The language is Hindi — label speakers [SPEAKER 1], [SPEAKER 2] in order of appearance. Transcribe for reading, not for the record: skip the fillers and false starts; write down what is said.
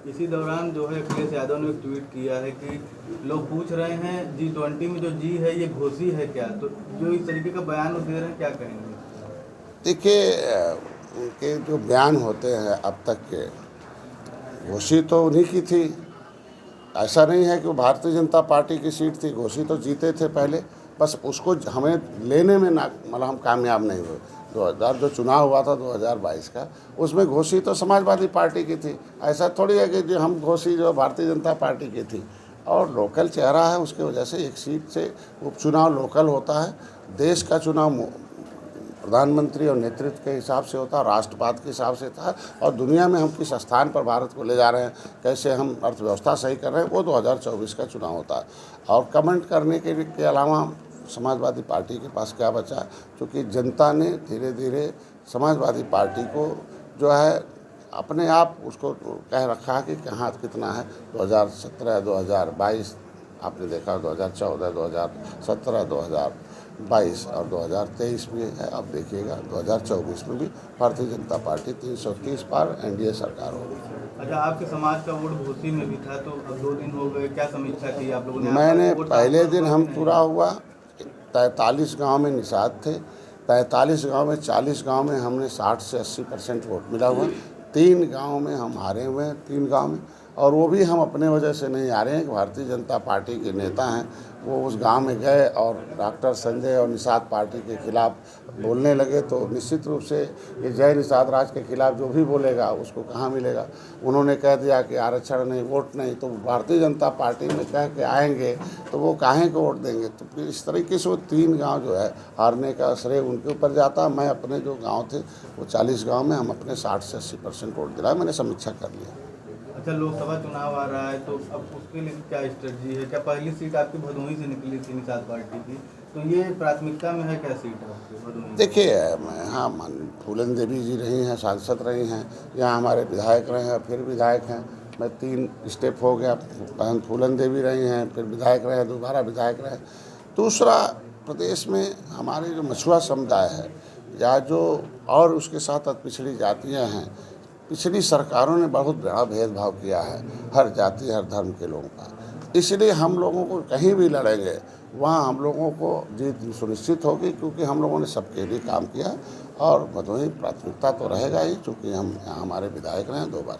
[SPEAKER 1] इसी दौरान जो है अखिलेश यादव ने एक ट्वीट किया है कि लोग पूछ रहे हैं G20 में जो जी है ये घोषी है क्या, तो जो इस तरीके का बयान वो दे रहे हैं, क्या कहेंगे?
[SPEAKER 2] देखिए, उनके जो बयान होते हैं अब तक के, घोषित तो उन्हीं की थी। ऐसा नहीं है कि वो भारतीय जनता पार्टी की सीट थी, घोषित तो जीते थे पहले, बस उसको हमें लेने में ना, मतलब हम कामयाब नहीं हुए। 2000 जो चुनाव हुआ था 2022 का, उसमें घोषित तो समाजवादी पार्टी की थी। ऐसा थोड़ी है कि जो हम घोषित जो भारतीय जनता पार्टी की थी। और लोकल चेहरा है, उसके वजह से एक सीट से उपचुनाव लोकल होता है। देश का चुनाव प्रधानमंत्री और नेतृत्व के हिसाब से होता है, राष्ट्रवाद के हिसाब से था। और दुनिया में हम किस स्थान पर भारत को ले जा रहे हैं, कैसे हम अर्थव्यवस्था सही कर रहे हैं, वो 2024 का चुनाव होता है। और कमेंट करने के अलावा समाजवादी पार्टी के पास क्या बचा, क्योंकि जनता ने धीरे धीरे समाजवादी पार्टी को जो है अपने आप उसको कह रखा है कि कहाँ कितना है। 2017, 2022 आपने देखा, 2014, 2017, 2022 और 2023 भी है। अब देखिएगा 2024 में भी भारतीय जनता पार्टी 330 पार एनडीए सरकार होगी।
[SPEAKER 1] अच्छा, आपके समाज का वोट घोसी में भी था, तो अब 2 दिन हो गए, क्या समीक्षा की आप लोगों ने?
[SPEAKER 2] मैंने
[SPEAKER 1] वोट
[SPEAKER 2] पहले
[SPEAKER 1] ट्रांसफर
[SPEAKER 2] दिन
[SPEAKER 1] हुआ
[SPEAKER 2] हम
[SPEAKER 1] कि नहीं?
[SPEAKER 2] पूरा हुआ 43 गांव में निषाद थे। 43 गांव में 40 गांव में हमने 60 से 80% वोट मिला हुआ। 3 गांव में हम हारे हुए हैं, 3 गांव में। और वो भी हम अपने वजह से नहीं हारे हैं, भारतीय जनता पार्टी के नेता हैं, वो उस गांव में गए और डॉक्टर संजय और निषाद पार्टी के खिलाफ बोलने लगे। तो निश्चित रूप से ये जय निषाद राज के खिलाफ जो भी बोलेगा उसको कहाँ मिलेगा। उन्होंने कह दिया कि आरक्षण नहीं, वोट नहीं, तो भारतीय जनता पार्टी में कह के आएंगे तो वो काहे को वोट देंगे। तो फिर इस तरीके से वो 3 गांव जो है हारने का श्रेय उनके ऊपर जाता। मैं अपने जो गांव थे वो 40 गांव में हम अपने 60 से 80% वोट दिलाए। मैंने समीक्षा कर लिया।
[SPEAKER 1] अच्छा, लोकसभा चुनाव आ रहा है, तो अब उसके लिए क्या स्ट्रेटजी है? क्या पहली सीट आपकी भदोही से निकली थी निषाद पार्टी की, तो ये प्राथमिकता में है क्या सीट आपकी भदोही?
[SPEAKER 2] देखिए, हाँ, फूलन देवी जी रही हैं, सांसद रही हैं, यहाँ हमारे विधायक रहे हैं, फिर विधायक हैं। मैं 3 स्टेप हो गया। बहन फूलन देवी रही हैं, फिर विधायक रहे, दोबारा विधायक रहे। दूसरा, प्रदेश में हमारे जो मछुआ समुदाय है या जो और उसके साथ पिछड़ी जातियाँ हैं, पिछली सरकारों ने बहुत बड़ा भेदभाव किया है हर जाति हर धर्म के लोगों का। इसलिए हम लोगों को कहीं भी लड़ेंगे वहाँ हम लोगों को जीत सुनिश्चित होगी, क्योंकि हम लोगों ने सबके लिए काम किया। और भदोही प्राथमिकता तो रहेगा ही, चूँकि हम यहाँ हमारे विधायक रहे हैं 2 बार।